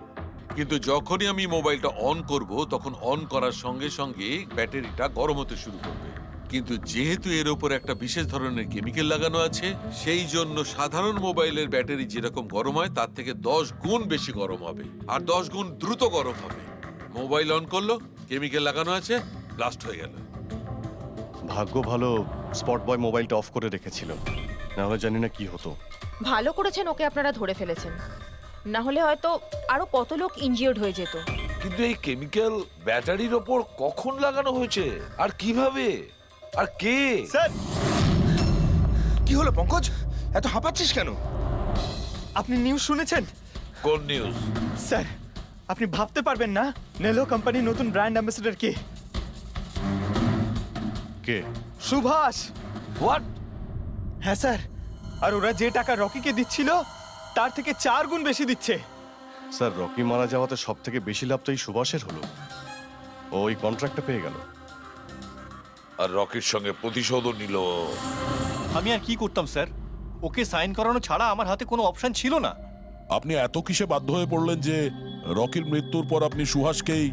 কিন্তু যখনই আমি মোবাইলটা অন করব তখন অন করার সঙ্গে সঙ্গে ব্যাটারিটা গরম হতে শুরু করবে। কিন্তু যেহেতু এর উপর একটা বিশেষ ধরনের কেমিক্যাল লাগানো আছে, সেই জন্য সাধারণ মোবাইলের ব্যাটারি যেরকম গরম হয় তার থেকে 10 গুণ বেশি গরম হবে, আর 10 গুণ দ্রুত গরম হবে। মোবাইল অন করলো, কেমিক্যাল লাগানো আছে, ব্লাস্ট হয়ে গেল। ভাগ্য ভালো স্পট বয় মোবাইলটা অফ করে রেখেছিল, না হলে জানি না কি হতো। ভালো করেছেন ওকে আপনারা ধরে ফেলেছেন, না হলে হয়তো আরো কত লোক ইনজিওর্ড হয়ে যেত। কিন্তু এই কেমিক্যাল ব্যাটারির ওপর কখন লাগানো হয়েছে আর কিভাবে আর কে? স্যার, কি হলো পঙ্কজ, এত হাঁপাচ্ছিস কেন? আপনি নিউজ শুনেছেন? কোন নিউজ? স্যার, আপনি ভাবতে পারবেন না নেলো কোম্পানির নতুন ব্র্যান্ড অ্যাম্বাসেডর কে? কে? সুভাষ। হোয়াট? হ্যাঁ স্যার, আর ওরা যে টাকা রকিকে দিচ্ছিল তার থেকে 4 গুণ বেশি দিচ্ছে। স্যার, রকি মারা যাওয়াতে সব থেকে বেশি লাভ তো এই সুভাষের হলো। ও ওই কন্ট্রাক্টটা পেয়ে গেল। আর রকির সঙ্গে প্রতিশোধও নিল। আমি আর কি করতাম স্যার? ওকে সাইন করানো ছাড়া আমার হাতে কোনো অপশন ছিল না। আপনি এত কিসে বাধ্য হয়ে পড়লেন যে রকির মৃত্যুর পর আপনি সুহাসকেই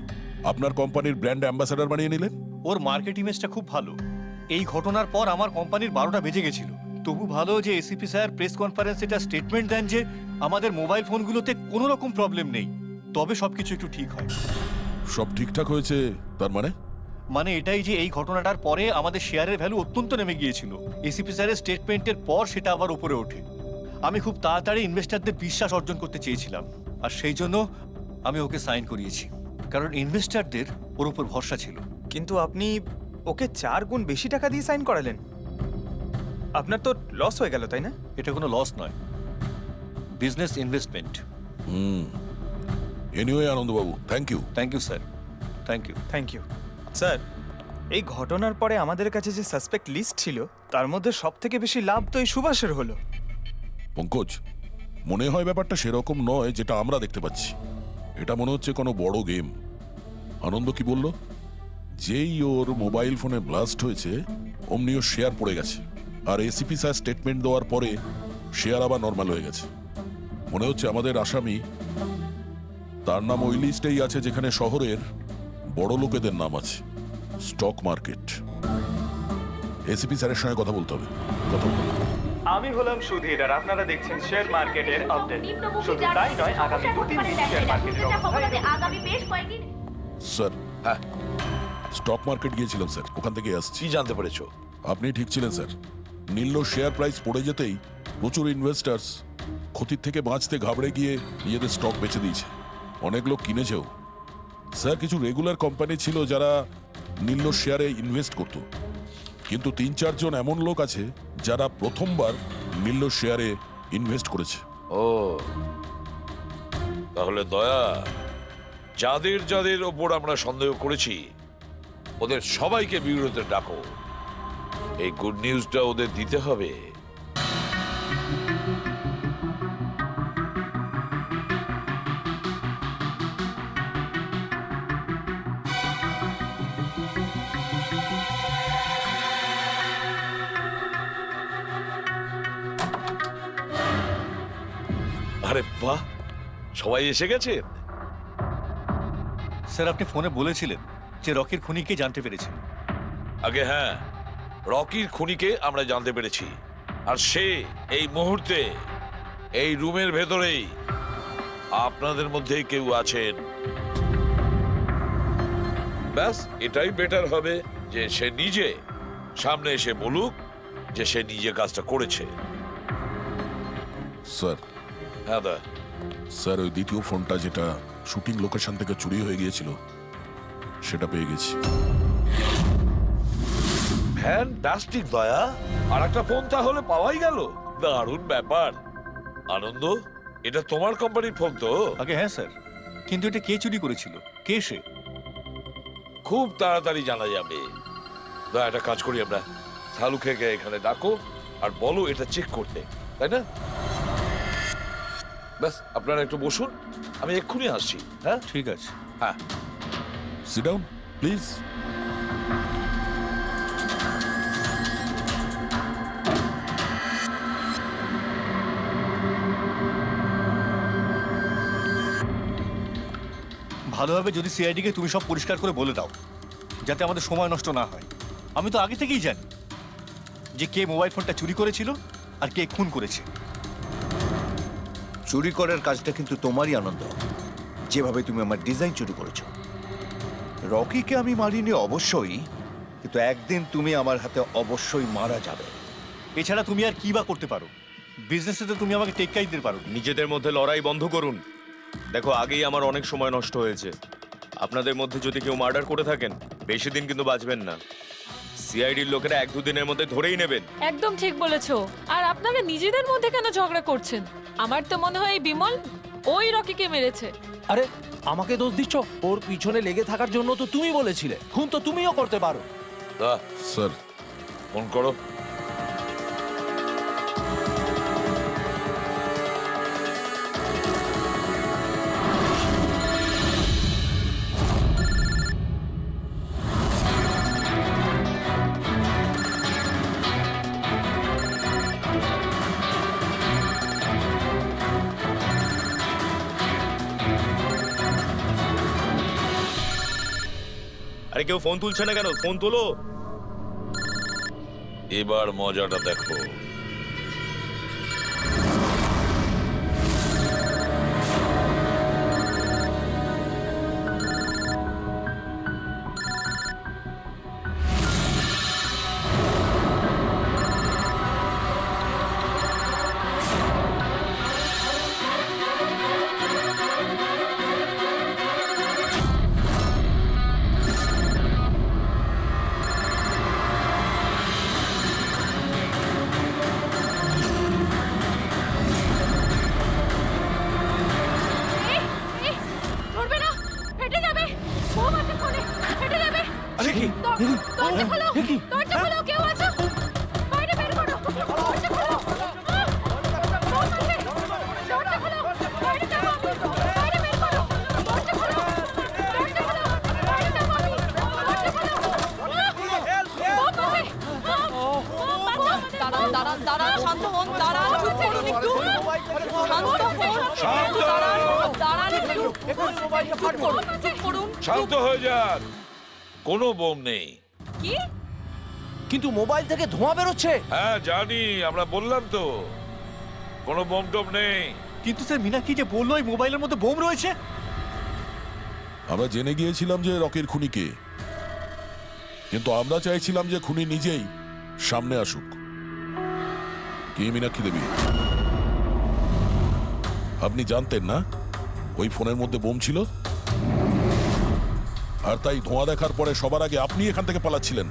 আপনার কোম্পানির ব্র্যান্ড অ্যাম্বাসেডর বানিয়ে নিলেন? ওর মার্কেট ইমেজটা খুব ভালো। এই ঘটনার পর আমার কোম্পানির 12টা বেজে গেছিল। তবু ভালো যে এসিপি স্যার প্রেস কনফারেন্সে এটা স্টেটমেন্ট দেন যে আমাদের মোবাইল ফোনগুলোতে কোনো রকম প্রবলেম নেই, তবে সবকিছু একটু ঠিক হয়। সব ঠিকঠাক হয়েছে তার মানে? মানে এটাই যে এই ঘটনাটার পরে আমাদের শেয়ারের ভ্যালু অত্যন্ত নেমে গিয়েছিল। এসিপি স্যারের স্টেটমেন্টের পর সেটা আবার উপরে ওঠে। আমি খুব তাড়াতাড়ি ইনভেস্টরদের বিশ্বাস অর্জন করতে চেয়েছিলাম, আর সেই জন্য আমি ওকে সাইন করিয়েছি, কারণ ইনভেস্টরদের ওর উপর ভরসা ছিল। কিন্তু আপনি ওকে 4 গুণ বেশি টাকা দিয়ে সাইন করালেন, আপনার তো লস হয়ে গেল, তাই না? এটা কোনো লস নয়, বিজনেস ইনভেস্টমেন্ট। এনিওয়ে আনন্দবাবু, thank you. Thank you sir, thank you. Thank you sir. এই ঘটনার পরে আমাদের কাছে যে সাসপেক্ট লিস্ট ছিল তার মধ্যে সব থেকে বেশি লাভ তো এই সুভাষের হলো। পঙ্কজ, মনে হয় ব্যাপারটা সেরকম নয় যেটা আমরা দেখতে পাচ্ছি। এটা মনে হচ্ছে কোনো বড় গেম। আনন্দ কি বলল? যেই ওর মোবাইল ফোনে ব্লাস্ট হয়েছে অমনি ওর শেয়ার পড়ে গেছে, আর এসিপি স্যার স্টেটমেন্ট দেওয়ার পরে শেয়ার আবার নর্মাল হয়ে গেছে। মনে হচ্ছে আমাদের আসামি, তার নাম ওই লিস্টেই আছে যেখানে শহরের বড় লোকেদের নাম আছে, স্টক মার্কেট। এসিপি স্যারের সঙ্গে কথা বলতে হবে। কথা বলতে হবে। আমি হলাম সুধীর, আর আপনারা দেখছেন শেয়ার মার্কেটের আপডেট। শুধু তাই নয়, আগামী 2-3 দিন শেয়ার মার্কেটের অবস্থা আগামী বেশ কয়েকদিন। স্যার, হ্যাঁ, স্টক মার্কেট গিয়েছিলাম স্যার, ওখান থেকে আসছি। কি জানতে পেরেছো? আপনি ঠিক ছিলেন স্যার। নীল্য শেয়ার প্রাইস পড়ে যেতেই প্রচুর ইনভেস্টার্স ক্ষতির থেকে বাঁচতে ঘাবড়ে গিয়ে নিজেদের স্টক বেচে দিয়েছে। অনেক লোক কিনেছেও স্যার। কিছু রেগুলার কোম্পানি ছিল যারা নীল্য শেয়ারে ইনভেস্ট করত, কিন্তু 3-4 জন এমন লোক আছে যারা প্রথমবার নীল্য শেয়ারে ইনভেস্ট করেছে। ও, তাহলে দয়া, যাদের যাদের ওপর আমরা সন্দেহ করেছি ওদের সবাইকে বিরোধে ডাকো। এই গুড নিউজটা ওদের দিতে হবে। আরে বাহ, সবাই এসে গেছেন। স্যার আপনি ফোনে বলেছিলেন যে রকির খুনিকে জানতে পেরেছেন। আগে হ্যাঁ, রকির খুনিকে আমরা জানতে পেরেছি, আর সে এই মুহূর্তে এই রুমের ভেতরেই আপনাদের মধ্যেই কেউ আছেন। ব্যাস এটাই বেটার হবে যে সে নিজে সামনে এসে বলুক যে সে নিজে কাজটা করেছে। স্যার, হ্যাঁ দা, স্যার ওই দ্বিতীয় ফোনটা যেটা শুটিং লোকেশন থেকে চুরি হয়ে গিয়েছিল সেটা পেয়ে গেছি। ফ্যান্টাস্টিক দয়া, আর একটা ফোন তাহলে পাওয়াই গেল। দারুণ ব্যাপার। আনন্দ, এটা তোমার কোম্পানির ফোন তো? আগে হ্যাঁ স্যার, কিন্তু এটা কে চুরি করেছিল, কে সে? খুব তাড়াতাড়ি জানা যাবে। দয়া, একটা কাজ করি আমরা, সালু খেকে এখানে ডাকো আর বলো এটা চেক করতে, তাই না? ব্যাস আপনারা একটু বসুন, আমি এক্ষুনি আসছি। হ্যাঁ ঠিক আছে। হ্যাঁ, সিট ডাউন প্লিজ। ভালোভাবে যদি সিআইডিকে তুমি সব পরিষ্কার করে বলে দাও, যাতে আমাদের সময় নষ্ট না হয়। আমি তো আগে থেকেই জানি যে কে মোবাইল ফোনটা চুরি করেছিল আর কে খুন করেছে। চুরি করার কাজটা কিন্তু তোমারই, আনন্দ, যেভাবে তুমি আমার ডিজাইন চুরি করেছো। রকিকে আমি মারিনি অবশ্যই, কিন্তু একদিন তুমি আমার হাতে অবশ্যই মারা যাবে। এছাড়া তুমি আর কি বা করতে পারো? বিজনেসে তো তুমি আমাকে টেক্কাই দিতে পারো। নিজেদের মধ্যে লড়াই বন্ধ করুন। দেখো, আগেই আমার অনেক সময় নষ্ট হয়েছে। আপনাদের মধ্যে যদি কেউ মার্ডার করে থাকেন, বেশি দিন কিন্তু বাঁচবেন না। সিআইডির লোকেরা 1-2 দিনের মধ্যে ধরেই নেবেন। একদম ঠিক বলেছো। আর আপনারা নিজেদের মধ্যে কেন ঝগড়া করছেন? আমার তো মনে হয় এই বিমল ওই রকিকে মেরেছে। আরে আমাকে দোষ দিচ্ছ? ওর পিছনে লেগে থাকার জন্য তো তুমি বলেছিলে, খুন তো তুমিও করতে পারো। দা স্যার, ফোন করো। আরে কেউ ফোন তুলছে না কেন? ফোন তোলো। এবার মজাটা দেখো। ধরবে না, ফেটে যাবে। বোম আছে ফোনে, ফেটে যাবে। আরে কি? দরজা খোলো, দরজা খোলো, কেউ আছো? বাইরে বের করো, দরজা খোলো। বোম আছে, দরজা খোলো, বাইরে যাবো আমি। বাইরে বের করো, দরজা খোলো, দরজা খোলো, বাইরে যাবো আমি। দরজা খোলো। বোম আছে, বোম, বাঁচাও। দাঁড়ান দাঁড়ান দাঁড়ান, শান্ত হন, দাঁড়ান, চুপ করুন একটু। শান্ত হন, শান্ত হন। দাঁড়ান একটু, চুপ করুন, চুপ করুন। শান্ত হয়ে যান, কোনো বোম নেই। কি? কিন্তু মোবাইল থেকে ধোঁয়া বেরোচ্ছে। হ্যাঁ জানি, আমরা বললাম তো কোনো বোম টোম নেই। কিন্তু স্যার মীনাক্ষী যে বললো এই মোবাইলের মধ্যে বোম রয়েছে। আমরা জেনে গিয়েছিলাম যে রকির খুনি কে, কিন্তু আমরা চাইছিলাম যে খুনি নিজেই সামনে আসুক। কে মীনাক্ষী দেবী? আপনি জানতেন না ওই ফোনের মধ্যে বোম ছিল? আর তাই ধোঁয়া দেখার পরে সবার আগে আপনি এখান থেকে পালাচ্ছিলেন।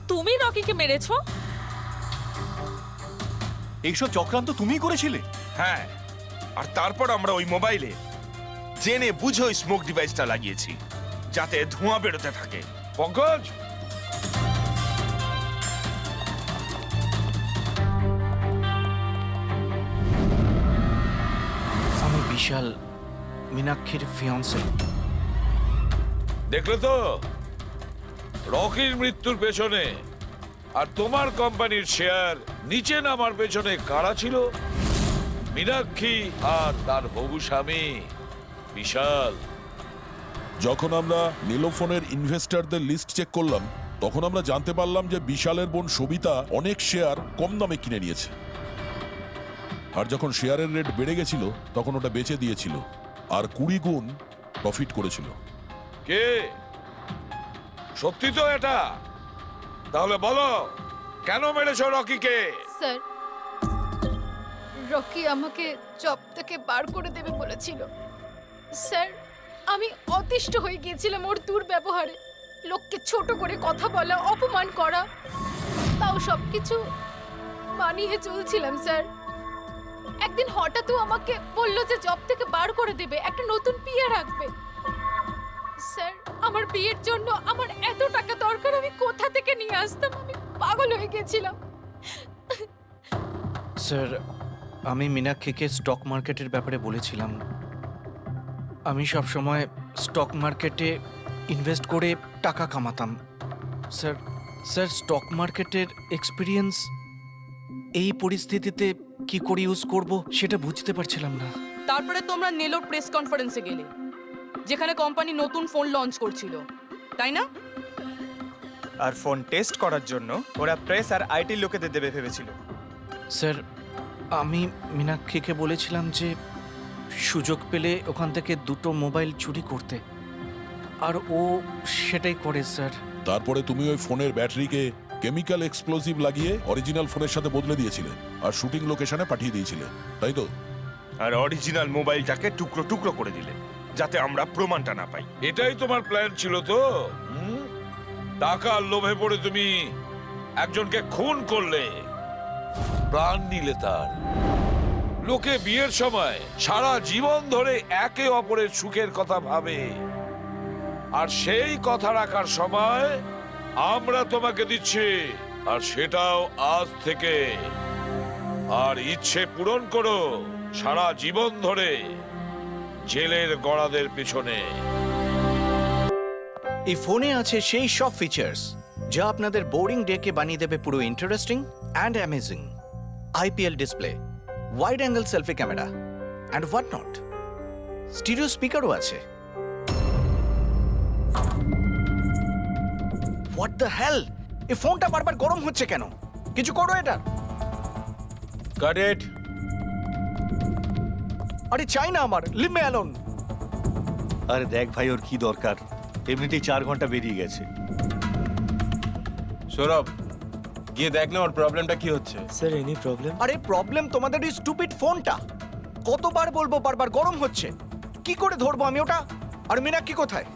তুমি রকিকে মেরেছো? এইসব চক্রান্ত তুমিই করেছিলে? হ্যাঁ, আর তারপর আমরা ওই মোবাইলে জেনে বুঝে ওই স্মোক ডিভাইসটা লাগিয়েছি, যাতে ধোঁয়া বেরোতে থাকে। পঙ্কজ, আমি বিশাল, মীনাক্ষীর ফিয়ান্সে। দেখলে তো রকির মৃত্যুর পেছনে আর তোমার কোম্পানির শেয়ার নিচে নামার পেছনে কারা ছিল? মীনাক্ষী আর তার হবু স্বামী বিশাল। যখন আমরা নীলোফোনের ইনভেস্টরদের লিস্ট চেক করলাম তখন আমরা জানতে পারলাম যে বিশালের বোন সবিতা অনেক শেয়ার কম দামে কিনে নিয়েছে, আর যখন শেয়ারের রেট বেড়ে গেছিল তখন ওটা বেচে দিয়েছিল আর 20 গুণ প্রফিট করেছিল। কে সত্যি তো এটা? তাহলে বলো কেন মেরেছো রকিকে? স্যার, রকি আমাকে জব থেকে বার করে দেবে বলেছিল। স্যার, আমি অতিষ্ঠ হয়ে গিয়েছিলাম ওর দুর্ব্যবহারে, লোককে ছোট করে কথা বলা, অপমান করা, তাও সবকিছু মানিয়ে চলছিলাম স্যার। একদিন হঠাৎ ও আমাকে বলল যে জব থেকে বার করে দেবে, একটা নতুন বিয়ে রাখবে। স্যার, আমার বিয়ের জন্য আমার এত টাকা দরকার, আমি কোথা থেকে নিয়ে আসতাম? আমি পাগল হয়ে গেছিলাম। স্যার, আমি মীনাক্ষীকে স্টক মার্কেটের ব্যাপারে বলেছিলাম। আমি সব সময় স্টক মার্কেটে ইনভেস্ট করে টাকা কামাতাম। স্যার স্যার স্টক মার্কেটের এক্সপিরিয়েন্স এই পরিস্থিতিতে কি করে ইউজ করব সেটা বুঝতে পারছিলাম না। তারপরে তোমরা নেলোর প্রেস কনফারেন্সে গেলে, যেখানে কোম্পানি নতুন ফোন লঞ্চ করছিল, তাই না? আর ফোন টেস্ট করার জন্য ওরা প্রেস আর আইটি লোকেদের দেবে ভেবেছিল। স্যার, আমি মীনাক্ষীকে বলেছিলাম যে সুযোগ পেলে ওখান থেকে 2টো মোবাইল চুরি করতে, আর ও সেটাই করে স্যার। তারপরে তুমি ওই ফোনের ব্যাটারিকে কেমিক্যাল এক্সপ্লোসিভ লাগিয়ে অরিজিনাল ফোনের সাথে বদলে দিয়েছিলে আর শুটিং লোকেশনে পাঠিয়ে দিয়েছিলে, তাই তো? আর অরিজিনাল মোবাইলটাকে টুকরো টুকরো করে দিলে যাতে আমরা প্রমাণটা না পাই। এটাই তোমার প্ল্যান ছিল তো? টাকার লোভে পড়ে তুমি একজনকে খুন করলে, প্রাণ নিলে তার। লোকে বিয়ের সময় সারা জীবন ধরে একে অপরের সুখের কথা ভাবে, আর সেই কথা রাখার সময় আমরা তোমাকে দিচ্ছি, আর সেটাও আজ থেকে। আর ইচ্ছে পূরণ করো সারা জীবন ধরে জেলের গড়াদের পিছনে। এই ফোনে আছে সেই সব ফিচার্স যা আপনাদের বোরিং ডেকে বানিয়ে দেবে পুরো interesting and amazing. IPL display, wide angle selfie camera and what not. Stereo স্পিকারও আছে। হোয়াট দ্য হেল, এই ফোনটা বারবার গরম হচ্ছে কেন? কিছু করো এটা। Got it. আরে চাই না আমার, লিভ মি অ্যালোন। আরে দেখ ভাই, ওর কি দরকার? এমনিতেই 4 ঘন্টা বেরিয়ে গেছে। সৌরভ, গিয়ে দেখ না ওর প্রবলেমটা কি হচ্ছে। Sir, any problem? আরে প্রবলেম তোমাদের এই স্টুপিড ফোনটা। কতবার বলবো, বারবার গরম হচ্ছে। কি করে ধরবো আমি ওটা? আর মীনাক্ষী কোথায়?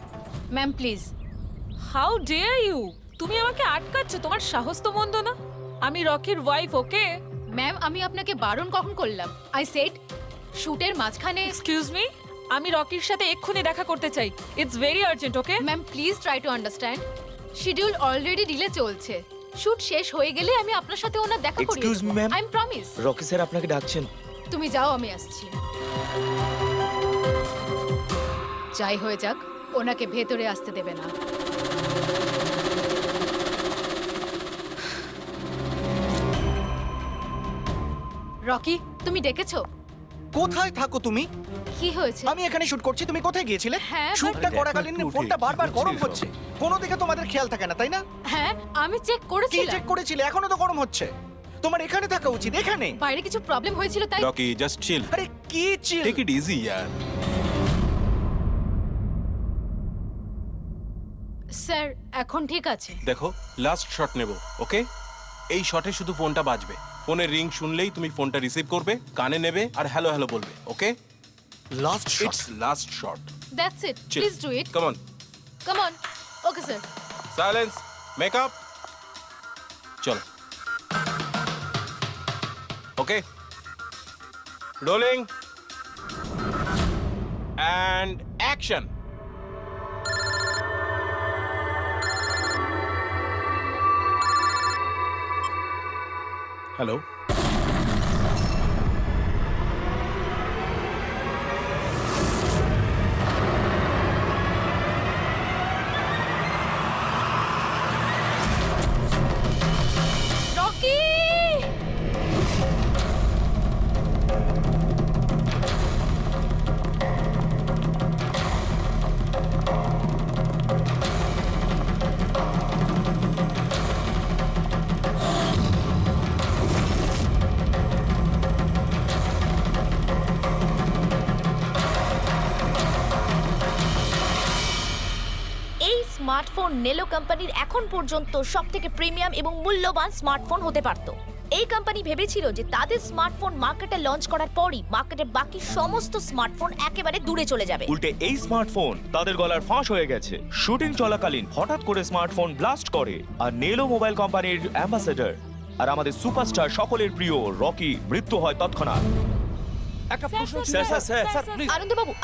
Ma'am please. How dare you! তুমি আমাকে আটকাচ্ছ, তোমার সাহস তো মন্দ না। আমি রকির ওয়াইফ, ওকে? ম্যাম, আমি আপনাকে বারণ কখন করলাম? আই সেড শুটের মাঝখানে। এক্সকিউজ মি, আমি রকির সাথে এক্ষুনি দেখা করতে চাই। It's very urgent, okay? Ma'am please try to understand. Schedule already delay চলছে। শুট শেষ হয়ে গেলে আমি আপনার সাথে ওনার দেখা করিয়ে Excuse me, ma'am. I am promise. Rocky sir আপনাকে ডাকছেন। তুমি যাও, আমি আসছি। যাই হয়ে যাক, ওনাকে ভেতরে আসতে দেবে না। রকি, তুমি ডেকেছো? কোথায় থাকো তুমি? কি হয়েছে? আমি এখানে শুট করছি, তুমি কোথায় গিয়েছিলে? হ্যাঁ, শুটটা আরে করাকালীন দেখো একটু ফোনটা উঠে, বারবার কি গরম হচ্ছে হচ্ছে। কোনো দিকে তোমাদের খেয়াল থাকে না, তাই না? হ্যাঁ, আমি চেক কি করেছিলাম। চেক করেছিলে? এখনো তো গরম হচ্ছে। তোমার এখানে থাকা উচিত, এখানে। বাইরে কিছু প্রবলেম হয়েছিল তাই। Rocky, just chill. আরে কি চিল? টেক ইট ইজি ইয়ার। স্যার, এখন ঠিক আছে। দেখো, লাস্ট শট নেব, ওকে? এই শটে শুধু ফোনটা বাজবে। ফোনের রিং শুনলেই তুমি ফোনটা রিসিভ করবে, কানে নেবে আর হ্যালো হ্যালো বলবে, okay? Last shot. It's last shot. That's it, Chill. Please do it. Come on, come on. Okay sir. Silence, makeup, চলো। Okay, rolling and action. Hello. Rocky! নেলো কোম্পানির এখন পর্যন্ত সবথেকে প্রিমিয়াম এবং মূল্যবান স্মার্টফোন হতে পারত। এই কোম্পানি ভেবেছিল যে তাদের স্মার্টফোন মার্কেটে লঞ্চ করার পরই মার্কেটের বাকি সমস্ত স্মার্টফোন একেবারে দূরে চলে যাবে। উল্টে এই স্মার্টফোন তাদের গলার ফাঁস হয়ে গেছে। শুটিং চলাকালীন হঠাৎ করে স্মার্টফোন ব্লাস্ট করে, আর নেলো মোবাইল কোম্পানির অ্যাম্বাসেডর আর আমাদের সুপারস্টার সকলের প্রিয় রকি মৃত্যু হয় তৎক্ষণাৎ।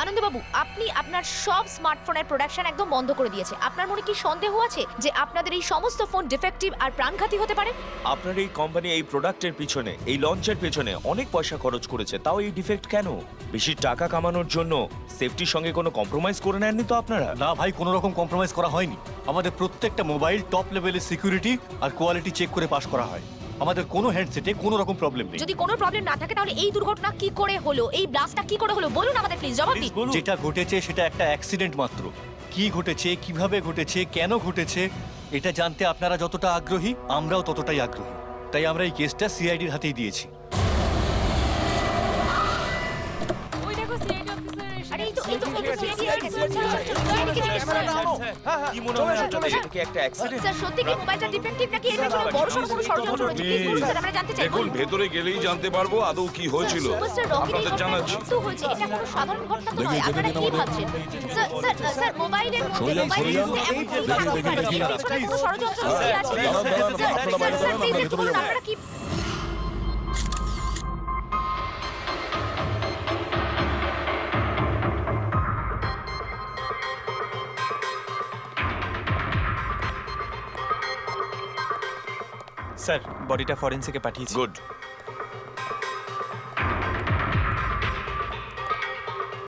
আনন্দবাবু, আপনি আপনার সব স্মার্টফোনের প্রোডাকশন একদম বন্ধ করে দিয়েছে। আপনার মনে কি সন্দেহ আছে যে আপনাদের এই সমস্ত ফোন ডিফেক্টিভ আর প্রাণঘাতী হতে পারে? আপনার এই কোম্পানি এই প্রোডাক্টের পিছনে, এই লঞ্চের পেছনে অনেক পয়সা খরচ করেছে, তাও এই ডিফেক্ট কেন? বেশি টাকা কামানোর জন্য সেফটির সঙ্গে কোনো কম্প্রোমাইজ করে নেননি তো আপনারা? না ভাই, কোনো রকম কম্প্রোমাইজ করা হয়নি। আমাদের প্রত্যেকটা মোবাইল টপ লেভেলের সিকিউরিটি আর কোয়ালিটি চেক করে পাস করা হয়। আমাদের কোনো হ্যান্ডসেটে কোনো রকম প্রবলেম নেই। যদি কোনো প্রবলেম না থাকে তাহলে এই দুর্ঘটনা কি করে হলো, এই ব্লাস্টটা কি করে হলো বলুন আমাদের প্লিজ, জবাব দিন। যেটা ঘটেছে সেটা একটা অ্যাক্সিডেন্ট মাত্র। কি ঘটেছে, কিভাবে ঘটেছে, কেন ঘটেছে এটা জানতে আপনারা যতটা আগ্রহী আমরাও ততটাই আগ্রহী। তাই আমরা এই কেসটা সিআইডির হাতেই দিয়েছি। ওই দেখো সিআইডি অফিসার এসে আরে এই তো কি মনে হয় আপনাদের, এটা কি একটা অ্যাক্সিডেন্ট? স্যার সত্যি কি মোবাইলটা ডিফেক্টিভ নাকি এর পেছনে বড়সড় কোনো ষড়যন্ত্র রয়েছে? প্লিজ বলুন স্যার, আমরা জানতে চাই। দেখুন, ভেতরে গেলেই জানতে পারবো আদৌ কি হয়েছিল। সুপারস্টার রকির আপনাদের জানাচ্ছি। মৃত্যু হয়েছে, এটা কোনো সাধারণ ঘটনা তো নয়। আপনারা কি ভাবছেন? স্যার মোবাইলের মধ্যে কোনো ষড়যন্ত্র লুকিয়ে আছে। স্যার প্লিজ একটু বলুন আপনারা কি। স্যার বডিটা ফরেন্সিকে পাঠিয়েছি। গুড।